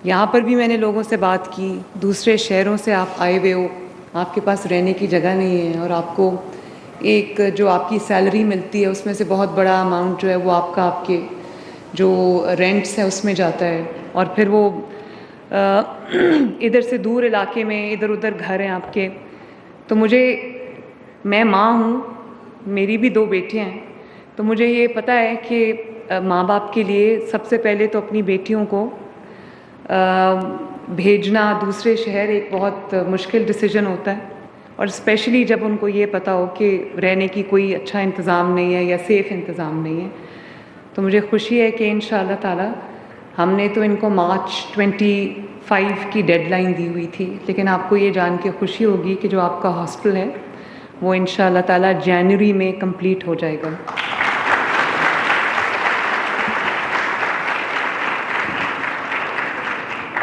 یہاں پر بھی میں نے لوگوں سے بات کی، دوسرے شہروں سے آپ آئے ہوئے ہو، آپ کے پاس رہنے کی جگہ نہیں ہے اور آپ کو ایک جو آپ کی سیلری ملتی ہے اس میں سے بہت بڑا اماؤنٹ جو ہے وہ آپ کا آپ کے جو رینٹس ہے اس میں جاتا ہے، اور پھر وہ ادھر سے دور علاقے میں ادھر ادھر گھر ہیں آپ کے. تو میں ماں ہوں، میری بھی 2 بیٹیاں ہیں، تو مجھے یہ پتہ ہے کہ ماں باپ کے لیے سب سے پہلے تو اپنی بیٹیوں کو بھیجنا دوسرے شہر ایک بہت مشکل ڈیسیجن ہوتا ہے، اور اسپیشلی جب ان کو یہ پتہ ہو کہ رہنے کی کوئی اچھا انتظام نہیں ہے یا سیف انتظام نہیں ہے. تو مجھے خوشی ہے کہ انشاءاللہ تعالی ہم نے تو ان کو مارچ 25 کی ڈیڈ لائن دی ہوئی تھی، لیکن آپ کو یہ جان کے خوشی ہوگی کہ جو آپ کا ہاسٹل ہے وہ انشاءاللہ تعالی جنوری میں کمپلیٹ ہو جائے گا.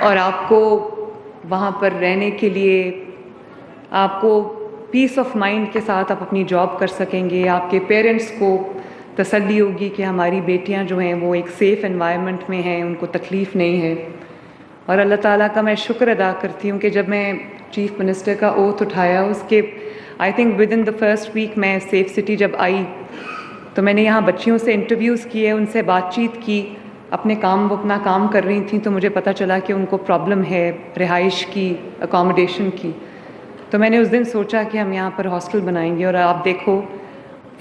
اور آپ کو وہاں پر رہنے کے لیے آپ کو پیس آف مائنڈ کے ساتھ آپ اپنی جاب کر سکیں گے. آپ کے پیرنٹس کو تسلی ہوگی کہ ہماری بیٹیاں جو ہیں وہ ایک سیف انوائرمنٹ میں ہیں، ان کو تکلیف نہیں ہے. اور اللہ تعالیٰ کا میں شکر ادا کرتی ہوں کہ جب میں چیف منسٹر کا اوتھ اٹھایا اس کے I think with in the first week میں سیف سٹی جب آئی تو میں نے یہاں بچیوں سے انٹرویوز کیے، ان سے بات چیت کی. وہ اپنا کام کر رہی تھیں تو مجھے پتہ چلا کہ ان کو پرابلم ہے رہائش کی، اکاموڈیشن کی. تو میں نے اس دن سوچا کہ ہم یہاں پر ہاسٹل بنائیں گے، اور آپ دیکھو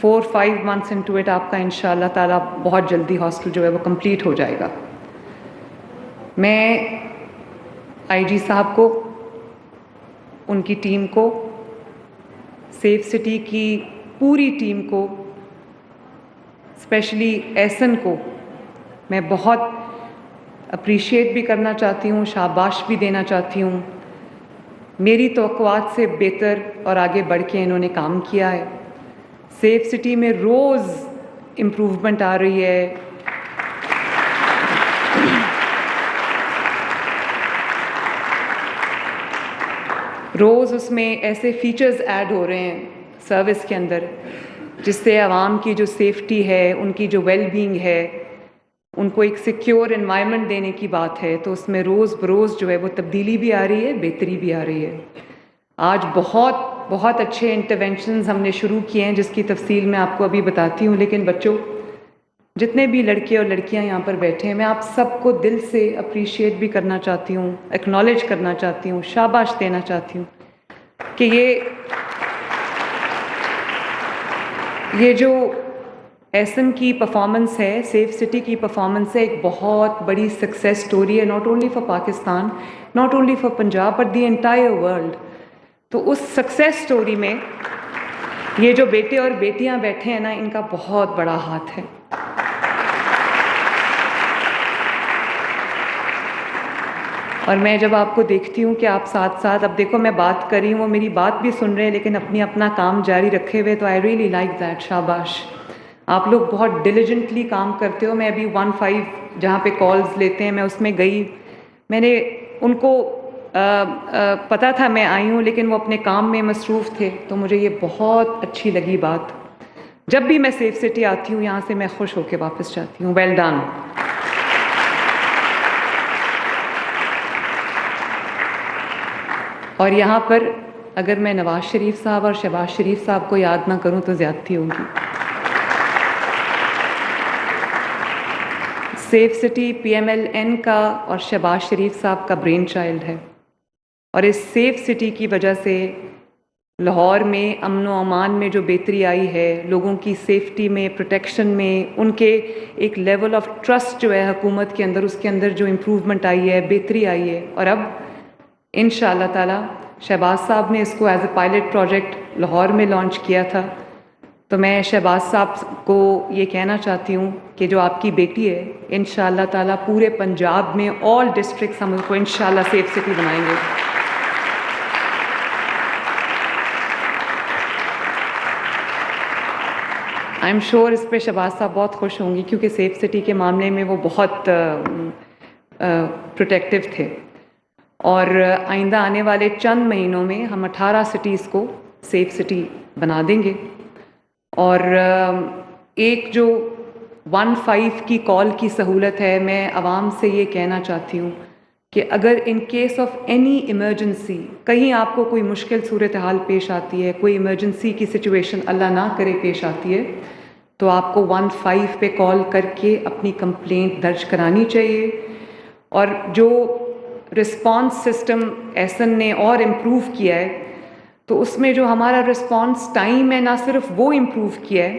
4-5 months into it آپ کا انشاءاللہ تعالیٰ بہت جلدی ہاسٹل جو ہے وہ کمپلیٹ ہو جائے گا. میں آئی جی صاحب کو، ان کی ٹیم کو، سیف سٹی کی پوری ٹیم کو، اسپیشلی ایسن کو میں بہت اپریشیٹ بھی کرنا چاہتی ہوں، شاباش بھی دینا چاہتی ہوں. میری توقعات سے بہتر اور آگے بڑھ کے انہوں نے کام کیا ہے. سیف سٹی میں روز امپروومنٹ آ رہی ہے. روز اس میں ایسے فیچرز ایڈ ہو رہے ہیں سروس کے اندر جس سے عوام کی جو سیفٹی ہے، ان کی جو ویل بینگ ہے، ان کو ایک سیکیور انوائرمنٹ دینے کی بات ہے. تو اس میں روز بروز جو ہے وہ تبدیلی بھی آ رہی ہے، بہتری بھی آ رہی ہے. آج بہت اچھے انٹرونشنز ہم نے شروع کیے ہیں جس کی تفصیل میں آپ کو ابھی بتاتی ہوں. لیکن بچوں، جتنے بھی لڑکے اور لڑکیاں یہاں پر بیٹھے ہیں، میں آپ سب کو دل سے اپریشیٹ بھی کرنا چاہتی ہوں، ایکنالج کرنا چاہتی ہوں، شاباش دینا چاہتی ہوں کہ یہ جو ایسن کی پرفارمنس ہے، سیف سٹی کی پرفارمنس ہے، ایک بہت بڑی سکسیس سٹوری ہے، not only for Pakistan, not only for Punjab but the entire world. تو اس سکسیس سٹوری میں یہ جو بیٹے اور بیٹیاں بیٹھے ہیں نا، ان کا بہت بڑا ہاتھ ہے. اور میں جب آپ کو دیکھتی ہوں کہ آپ ساتھ ساتھ، اب دیکھو میں بات کر رہی ہوں، وہ میری بات بھی سن رہے ہیں لیکن اپنا کام جاری رکھے ہوئے، تو آئی ریئلی لائک دیٹ. شاباش، آپ لوگ بہت ڈیلیجنٹلی کام کرتے ہو. میں ابھی 1-5 جہاں پہ کالز لیتے ہیں میں اس میں گئی، میں نے ان کو پتہ تھا میں آئی ہوں لیکن وہ اپنے کام میں مصروف تھے، تو مجھے یہ بہت اچھی لگی بات. جب بھی میں سیف سٹی آتی ہوں یہاں سے میں خوش ہو کے واپس جاتی ہوں. Well done. اور یہاں پر اگر میں نواز شریف صاحب اور شہباز شریف صاحب کو یاد نہ کروں تو زیادتی ہوگی. سیف سٹی PMLN کا اور شہباز شریف صاحب کا برین چائلڈ ہے، اور اس سیف سٹی کی وجہ سے لاہور میں امن و امان میں جو بہتری آئی ہے، لوگوں کی سیفٹی میں، پروٹیکشن میں، ان کے ایک لیول آف ٹرسٹ جو ہے حکومت کے اندر، اس کے اندر جو امپروومنٹ آئی ہے، بہتری آئی ہے. اور اب انشاءاللہ تعالی شہباز صاحب نے اس کو as a pilot project Lahore میں لانچ کیا تھا. تو میں شہباز صاحب کو یہ کہنا چاہتی ہوں کہ جو آپ کی بیٹی ہے، انشاءاللہ تعالی پورے پنجاب میں آل ڈسٹرکٹس ہم اس کو انشاءاللہ سیف سٹی بنائیں گے. آئی ایم شیور اس پہ شہباز صاحب بہت خوش ہوں گی کیونکہ سیف سٹی کے معاملے میں وہ بہت پروٹیکٹیو تھے. اور آئندہ آنے والے چند مہینوں میں ہم 18 سٹیز کو سیف سٹی بنا دیں گے. اور ایک جو 15 کی کال کی سہولت ہے، میں عوام سے یہ کہنا چاہتی ہوں کہ اگر in case of any emergency کہیں آپ کو کوئی مشکل صورتحال پیش آتی ہے، کوئی ایمرجنسی کی سچویشن اللہ نہ کرے پیش آتی ہے، تو آپ کو 15 پہ کال کر کے اپنی کمپلینٹ درج کرانی چاہیے. اور جو رسپانس سسٹم ایسن نے اور امپروو کیا ہے، تو اس میں جو ہمارا رسپانس ٹائم ہے نہ صرف وہ امپروو کیا ہے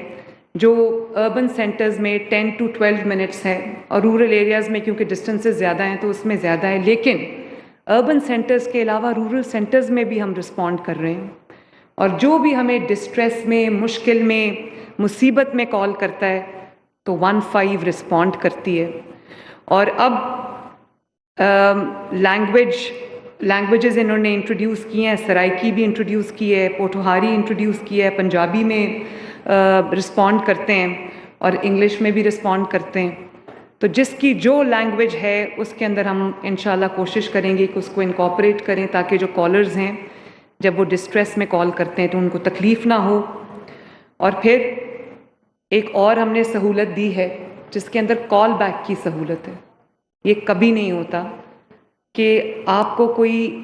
جو اربن سینٹرز میں 10 to 12 منٹس ہے، اور رورل ایریاز میں کیونکہ ڈسٹنسز زیادہ ہیں تو اس میں زیادہ ہے، لیکن اربن سینٹرز کے علاوہ رورل سینٹرز میں بھی ہم رسپونڈ کر رہے ہیں. اور جو بھی ہمیں ڈسٹریس میں، مشکل میں، مصیبت میں کال کرتا ہے تو 15 رسپونڈ کرتی ہے. اور اب لینگویجز انہوں نے انٹروڈیوس کی ہیں، سرائکی بھی انٹروڈیوس کی ہے، پوٹھوہاری انٹروڈیوس کی ہے، پنجابی میں رسپونڈ کرتے ہیں اور انگلش میں بھی رسپونڈ کرتے ہیں. تو جس کی جو لینگویج ہے اس کے اندر ہم انشاءاللہ کوشش کریں گے کہ اس کو انکارپوریٹ کریں تاکہ جو کالرز ہیں جب وہ ڈسٹریس میں کال کرتے ہیں تو ان کو تکلیف نہ ہو. اور پھر ایک اور ہم نے سہولت دی ہے جس کے اندر کال بیک کی سہولت ہے. یہ کبھی نہیں ہوتا کہ آپ کو کوئی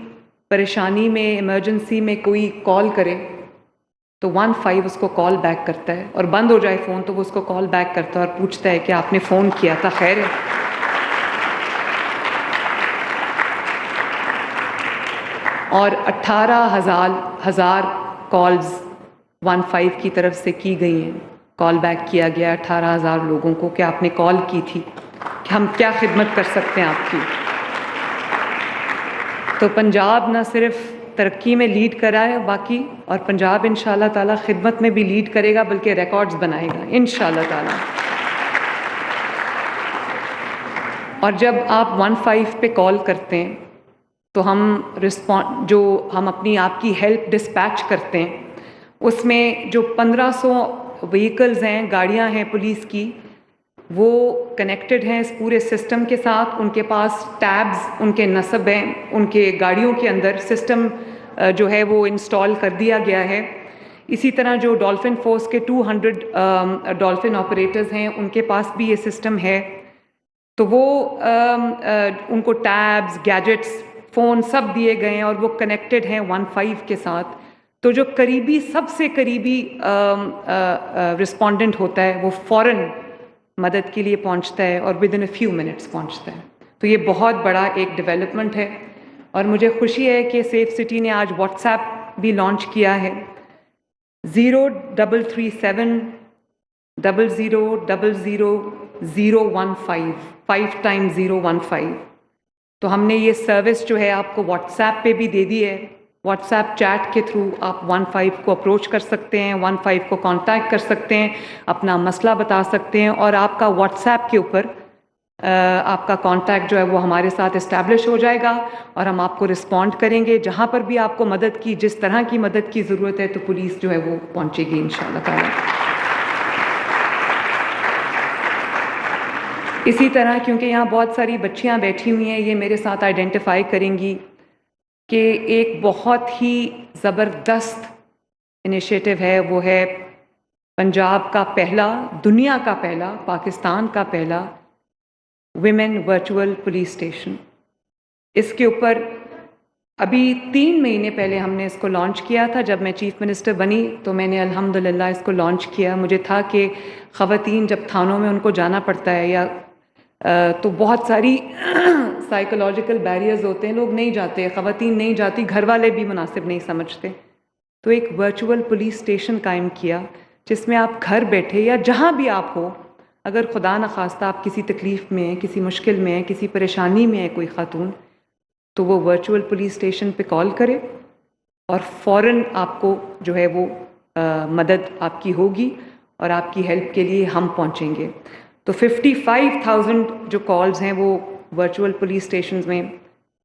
پریشانی میں، ایمرجنسی میں کوئی کال کرے تو 15 اس کو کال بیک کرتا ہے، اور بند ہو جائے فون تو وہ اس کو کال بیک کرتا ہے اور پوچھتا ہے کہ آپ نے فون کیا تھا، خیر ہے. اور 18,000 کالز 15 کی طرف سے کی گئی ہیں. کال بیک کیا گیا 18,000 لوگوں کو کہ آپ نے کال کی تھی، کہ ہم کیا خدمت کر سکتے ہیں آپ کی. تو پنجاب نہ صرف ترقی میں لیڈ کرا ہے باقی، اور پنجاب انشاءاللہ تعالیٰ خدمت میں بھی لیڈ کرے گا، بلکہ ریکارڈز بنائے گا انشاءاللہ تعالیٰ. اور جب آپ 15 پہ کال کرتے ہیں تو ہم اپنی آپ کی ہیلپ ڈسپیچ کرتے ہیں. اس میں جو 1500 وہیکلز ہیں، گاڑیاں ہیں پولیس کی، وہ کنیکٹڈ ہیں اس پورے سسٹم کے ساتھ. ان کے پاس ٹیبز ان کے نصب ہیں، ان کے گاڑیوں کے اندر سسٹم جو ہے وہ انسٹال کر دیا گیا ہے. اسی طرح جو ڈولفن فورس کے 200 ڈولفن آپریٹرز ہیں ان کے پاس بھی یہ سسٹم ہے. تو وہ ان کو ٹیبز، گیجٹس، فون سب دیے گئے ہیں اور وہ کنیکٹڈ ہیں 15 کے ساتھ. تو جو قریبی، سب سے قریبی رسپونڈنٹ ہوتا ہے وہ فوراً مدد کے لیے پہنچتا ہے اور with in a few minutes پہنچتا ہے. تو یہ بہت بڑا ایک ڈیولپمنٹ ہے. اور مجھے خوشی ہے کہ سیف سٹی نے آج واٹس ایپ بھی لانچ کیا ہے. 0337 000015 5 times 015. تو ہم نے یہ سروس جو ہے آپ کو واٹس ایپ پہ بھی دے دی ہے. واٹس ایپ چیٹ کے تھرو آپ 15 کو اپروچ کر سکتے ہیں، 15 کو کانٹیکٹ کر سکتے ہیں، اپنا مسئلہ بتا سکتے ہیں، اور آپ کا واٹس ایپ کے اوپر آپ کا کانٹیکٹ جو ہے وہ ہمارے ساتھ اسٹیبلش ہو جائے گا اور ہم آپ کو رسپونڈ کریں گے. جہاں پر بھی آپ کو مدد کی، جس طرح کی مدد کی ضرورت ہے، تو پولیس جو ہے وہ پہنچے گی انشاءاللہ تعالی. اسی طرح کیونکہ یہاں بہت ساری بچیاں بیٹھی ہوئی ہیں، یہ میرے ساتھ آئیڈینٹیفائی کریں گی کہ ایک بہت ہی زبردست انیشیٹو ہے. وہ ہے پنجاب کا پہلا، دنیا کا پہلا، پاکستان کا پہلا ویمن ورچوئل پولیس اسٹیشن. اس کے اوپر ابھی 3 مہینے پہلے ہم نے اس کو لانچ کیا تھا. جب میں چیف منسٹر بنی تو میں نے الحمدللہ اس کو لانچ کیا. مجھے تھا کہ خواتین جب تھانوں میں ان کو جانا پڑتا ہے یا تو بہت ساری سائیکولوجیکل بیریئرز ہوتے ہیں، لوگ نہیں جاتے، خواتین نہیں جاتی، گھر والے بھی مناسب نہیں سمجھتے. تو ایک ورچوئل پولیس اسٹیشن قائم کیا جس میں آپ گھر بیٹھے یا جہاں بھی آپ ہو، اگر خدا نخواستہ آپ کسی تکلیف میں ہیں، کسی مشکل میں ہیں، کسی پریشانی میں ہے کوئی خاتون، تو وہ ورچوئل پولیس اسٹیشن پہ کال کرے اور فوراً آپ کو جو ہے وہ مدد آپ کی ہوگی اور آپ کی ہیلپ کے لیے ہم پہنچیں گے. تو 55,000 جو کالز ہیں وہ ورچوئل پولیس اسٹیشنز میں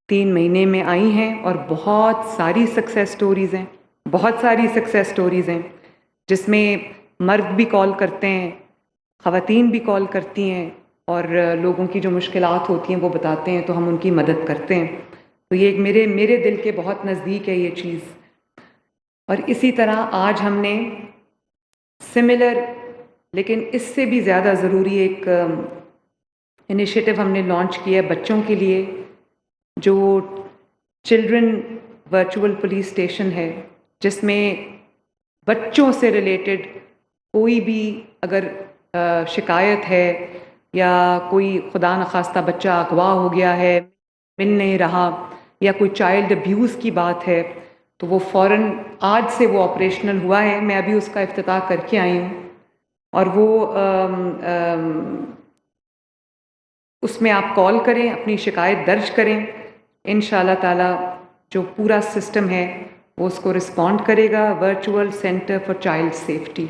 3 مہینے میں آئی ہیں، اور بہت ساری سکسیس سٹوریز ہیں، بہت ساری سکسیس سٹوریز ہیں جس میں مرد بھی کال کرتے ہیں، خواتین بھی کال کرتی ہیں، اور لوگوں کی جو مشکلات ہوتی ہیں وہ بتاتے ہیں تو ہم ان کی مدد کرتے ہیں. تو یہ ایک میرے دل کے بہت نزدیک ہے یہ چیز. اور اسی طرح آج ہم نے سملر لیکن اس سے بھی زیادہ ضروری ایک انیشیٹو ہم نے لانچ کیا ہے بچوں کے لیے. جو چلڈرن ورچوئل پولیس اسٹیشن ہے، جس میں بچوں سے ریلیٹڈ کوئی بھی اگر شکایت ہے یا کوئی خدا نخواستہ بچہ اغوا ہو گیا ہے، مل نہیں رہا، یا کوئی چائلڈ ابیوز کی بات ہے، تو وہ فوراً آج سے وہ آپریشنل ہوا ہے. میں ابھی اس کا افتتاح کر کے آئی ہوں. اور وہ اس میں آپ کال کریں، اپنی شکایت درج کریں. انشاءاللہ تعالی جو پورا سسٹم ہے وہ اس کو رسپونڈ کرے گا. Virtual centre for child safety.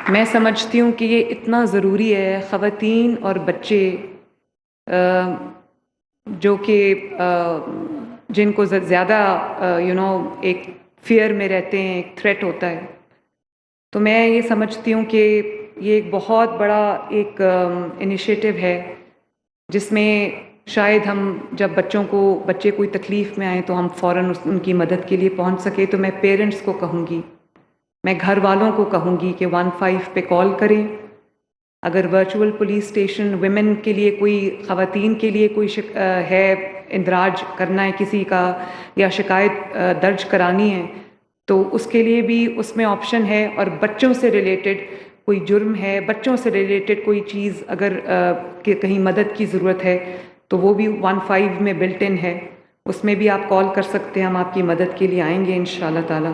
میں سمجھتی ہوں کہ یہ اتنا ضروری ہے. خواتین اور بچے جو کہ جن کو زیادہ ایک فیئر میں رہتے ہیں، ایک تھریٹ ہوتا ہے، تو میں یہ سمجھتی ہوں کہ یہ ایک بہت بڑا ایک انیشیٹو ہے جس میں شاید ہم جب بچے کوئی تکلیف میں آئیں تو ہم فوراً ان کی مدد کے لیے پہنچ سکے. تو میں پیرنٹس کو کہوں گی، میں گھر والوں کو کہوں گی کہ 15 پہ کال کریں. اگر ورچوئل پولیس اسٹیشن ویمن کے لیے کوئی، خواتین کے لیے کوئی ہے، اندراج کرنا ہے کسی کا یا شکایت درج کرانی ہے، تو اس کے لیے بھی اس میں آپشن ہے. اور بچوں سے ریلیٹڈ کوئی جرم ہے، بچوں سے ریلیٹڈ کوئی چیز اگر کہیں مدد کی ضرورت ہے تو وہ بھی 15 میں بلٹ ان ہے. اس میں بھی آپ کال کر سکتے ہیں، ہم آپ کی مدد کے لیے آئیں گے انشاءاللہ تعالی.